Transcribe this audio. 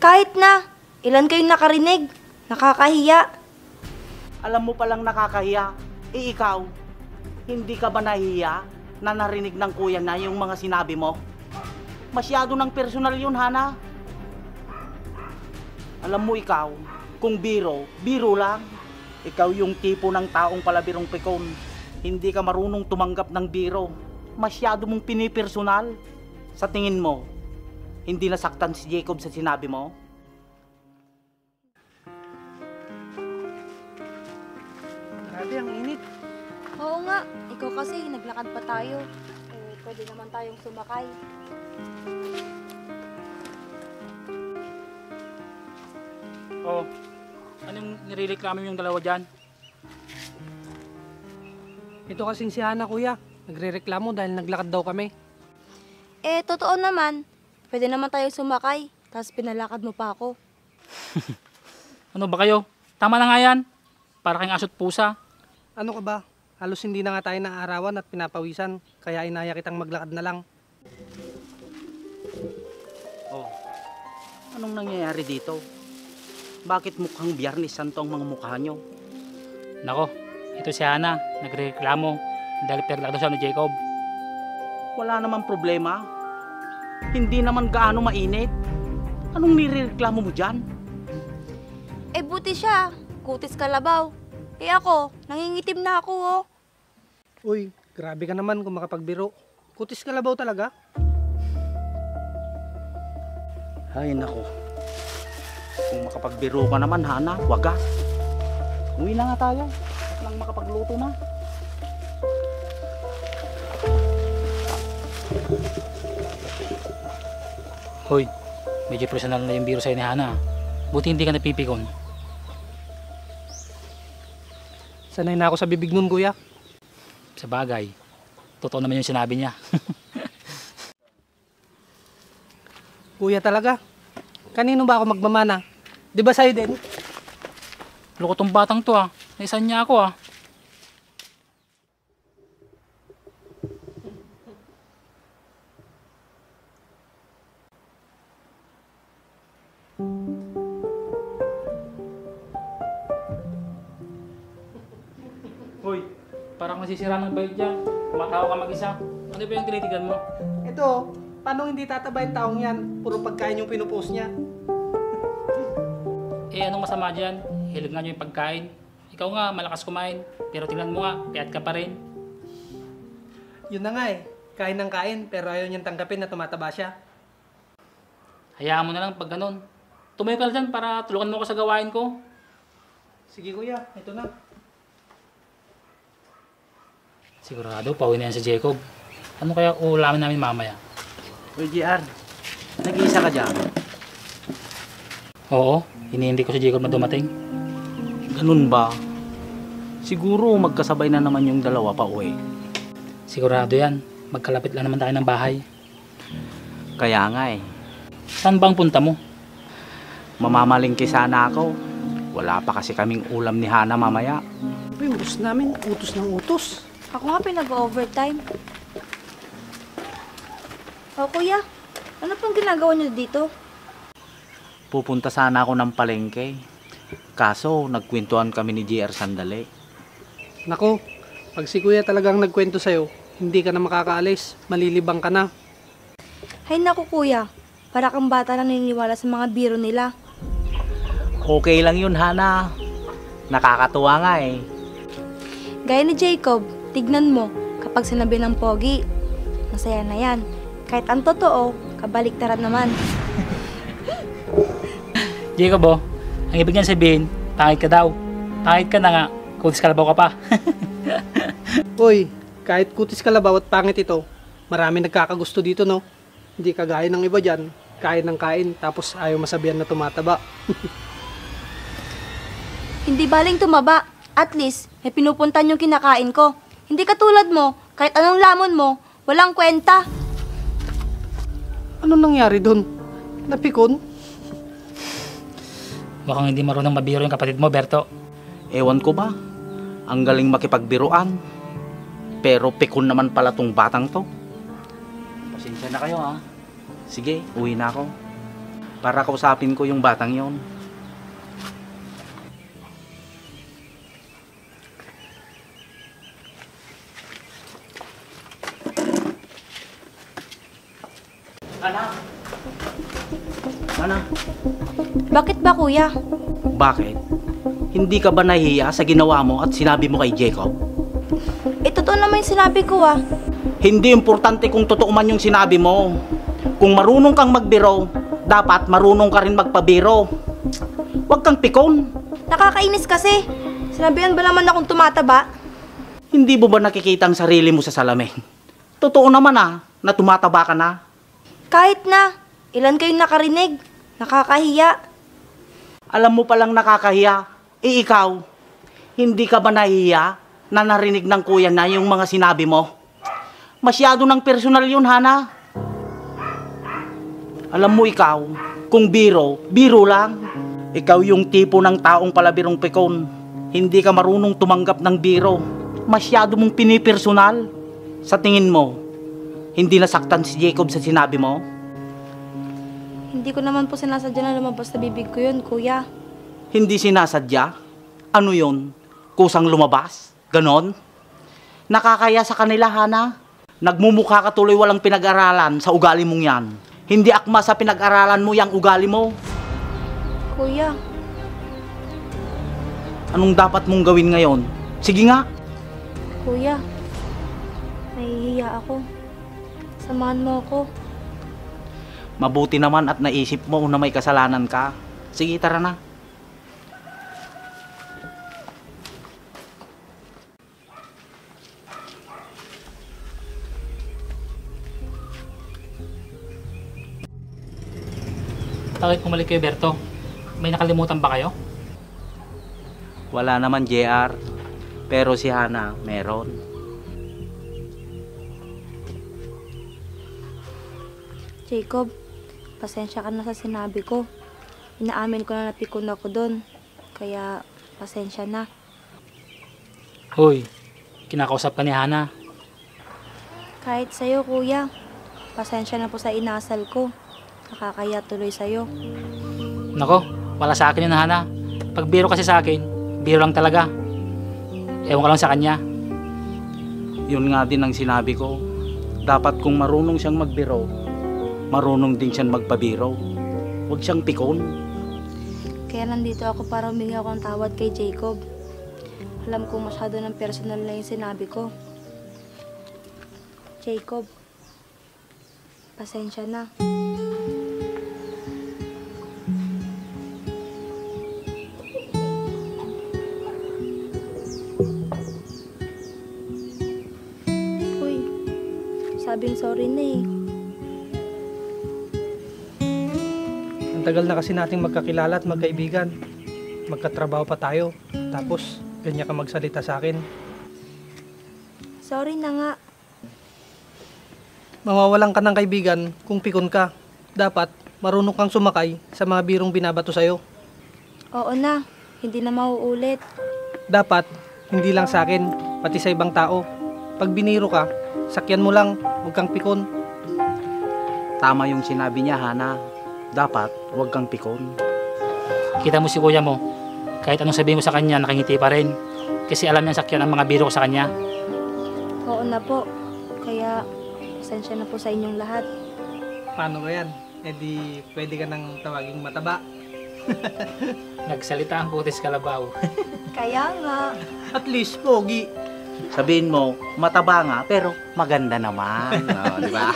kahit na. Ilan kayong nakarinig? Nakakahiya. Alam mo palang nakakahiya. Ikaw, hindi ka ba nahihiya na narinig ng kuya na yung mga sinabi mo? Masyado ng personal yun, Hana. Alam mo ikaw, kung biro, biro lang. Ikaw yung tipo ng taong palabirong pikon. Hindi ka marunong tumanggap ng biro. Masyado mong pinipersonal. Sa tingin mo, hindi nasaktan si Jacob sa sinabi mo? Grabe, ang init. Oo nga, ikaw kasi naglakad pa tayo. Pwede naman tayong sumakay. Oh, anong nirereklamo yung dalawa dyan? Ito kasing si Hana, kuya. Nagre-reklamo dahil naglakad daw kami. Totoo naman. Pwede naman tayong sumakay. Tapos pinalakad mo pa ako. Ano ba kayo? Tama na nga yan. Para kang aso't pusa. Ano ka ba? Halos hindi na nga tayo naaarawan at pinapawisan. Kaya inaya kitang maglakad na lang. Oh, anong nangyayari dito? Bakit mukhang Biyernes Santo ang mga mukha nyo? Nako, ito si Hana. Nagreklamo dahil perlak daw siya ni Jacob. Wala namang problema. Hindi naman gaano mainit. Anong nireklamo mo dyan? Buti siya. Kutis kalabaw. Ako, nangingitim na ako, oh. Uy, grabe ka naman kung makapagbiro. Kutis kalabaw talaga. Ay, nako. Kung makapagbiro ka naman, Hana, wagas. Uwi na nga tayo. At lang makapagluto na. Hoy, medyo personal na yung biro sa'yo ni Hana. Buti hindi ka napipikon. Sanay na ako sa bibig nun, kuya. Sa bagay, totoo naman yung sinabi niya. Kuya talaga. Kanino ba ako magmamana? Di ba sa'yo din? Loko tong batang to ah. Naisan niya ako ah. Hoy, parang masisira ng bait dyan. Kumatawa ka mag-isa. Ano ba yung tinitigan mo? Ito, paano hindi tataba yung taong yan? Puro pagkain yung pinupost niya. Anong masama dyan? Hilig nga nyo yung pagkain. Ikaw nga, malakas kumain. Pero tingnan mo nga, payat ka pa rin. Yun na nga eh. Kain ng kain, pero ayaw niyang tanggapin na tumataba siya. Hayaan mo na lang pag ganun. Tumayo ka na dyan para tulungan mo ako sa gawain ko. Sige kuya, ito na. Sigurado, pauwi na yan si Jacob. Ano kaya uulamin namin mamaya? Uy, GR, nag-iisa ka dyan? Oo, hinihindi ko si Jacob na dumating. Ganun ba? Siguro magkasabay na naman yung dalawa pa uwi. Sigurado yan. Magkalapit lang naman tayo ng bahay. Kaya nga eh. Saan bang punta mo? Mamamalingki sana ako. Wala pa kasi kaming ulam ni Hana mamaya. Yung boss namin, utos ng utos. Ako nga pinag-overtime. Kuya, ano pong ginagawa niyo dito? Pupunta sana ako ng palengke. Kaso, nagkwentuhan kami ni JR sandali. Nako, pag si kuya talagang nagkwento sa'yo, hindi ka na makakaalis, malilibang ka na. Hay naku kuya, para kang bata na naniniwala sa mga biro nila. Okay lang yun, Hana. Nakakatuwa nga eh. Gaya ni Jacob, tignan mo, kapag sinabi ng pogi, masaya na yan. Kahit ang totoo, kabaliktaran naman. Jacob oh, ang ibig niyan sabihin, pangit ka daw. Pangit ka na nga, kutis kalabaw ka pa. Uy, kahit kutis kalabaw at pangit ito, marami nagkakagusto dito no. Hindi kagaya ng iba dyan, kain ng kain tapos ayaw masabihan na tumataba. Hindi baling tumaba, at least may pinupuntan yung kinakain ko. Hindi katulad mo, kahit anong lamon mo, walang kwenta. Anong nangyari doon? Napikon? Mukhang hindi marunong mabiro yung kapatid mo, Berto. Ewan ko ba? Ang galing makipagbiruan. Pero pikon naman pala tong batang to. Pasensya na kayo ha. Sige, uwi na ako. para kausapin ko yung batang yon. Anak! Anak! Bakit ba, kuya? Bakit? Hindi ka ba nahihiya sa ginawa mo at sinabi mo kay Jacob? Totoo naman yung sinabi ko, ah. Hindi importante kung totoo man yung sinabi mo. Kung marunong kang magbiro, dapat marunong ka rin magpabiro. Huwag kang pikon. Nakakainis kasi. Sinabihan ba naman akong tumataba? Hindi mo ba nakikita ang sarili mo sa salamin? Totoo naman na tumataba ka na. Kahit na. Ilan kayong nakarinig? Nakakahiya. Alam mo palang nakakahiya. Ikaw, hindi ka ba nahihiya na narinig ng kuya na yung mga sinabi mo? Masyado ng personal yun, Hana. Alam mo ikaw, kung biro, biro lang. Ikaw yung tipo ng taong palabirong pikon. Hindi ka marunong tumanggap ng biro. Masyado mong pinipersonal. Sa tingin mo, hindi nasaktan si Jacob sa sinabi mo? Hindi ko naman po sinasadya na lumabas sa bibig ko yun, kuya. Hindi sinasadya? Ano yun? Kusang lumabas? Ganon? Nakakaya sa kanila, Hana. Nagmumukha ka tuloy walang pinag-aralan sa ugali mong yan. Hindi akma sa pinag-aralan mo yung ugali mo. Kuya, Anong dapat mong gawin ngayon? Sige nga. kuya. Nahihiya ako. Samahan mo ako. Mabuti naman at naisip mo na may kasalanan ka. Sige, tara na. Bakit bumalik kayo, Berto? May nakalimutan ba kayo? Wala naman, JR. Pero si Hana, meron. Jacob, pasensya ka na sa sinabi ko. Inaamin ko na napikon ako doon. Kaya, pasensya na. Hoy, kinakausap ka ni Hana. Kahit sa'yo, kuya. Pasensya na po sa inasal ko. Nakakaya tuloy sa'yo. Nako, wala sa akin yun, Hana. Pag biro kasi sa akin, biro lang talaga. Ewan ko lang sa kanya. Yun nga din ang sinabi ko. Dapat kung marunong siyang magbiro, marunong din siyang magpabiro. Huwag siyang pikon. Kaya nandito ako para humingi ako ng tawad kay Jacob. Alam ko masyado ng personal na yung sinabi ko. Jacob, pasensya na. Uy, sabing sorry na eh. Ang tagal na kasi nating magkakilala at magkaibigan. Magkatrabaho pa tayo. Tapos, ganyan ka magsalita sa akin. Sorry na nga. Mawawalan ka ng kaibigan kung pikon ka. Dapat, marunong kang sumakay sa mga birong binabato sa'yo. Oo na, hindi na mauulit. Dapat, hindi lang sa akin, pati sa ibang tao. Pag biniro ka, sakyan mo lang, huwag kang pikon. Tama yung sinabi niya, Hana. Dapat, huwag kang pikon. Kita mo si kuya mo. Kahit anong sabihin mo sa kanya, nakangiti pa rin. Kasi alam niyang sakyan ang mga biro ko sa kanya. Oo na po. Kaya, pasensya na po sa inyong lahat. Paano ba yan? E di, pwede ka nang tawaging mataba. Nagsalita ang putis kalabaw. Kaya nga. At least, pogi. Sabihin mo, mataba nga, pero maganda naman. No, di ba?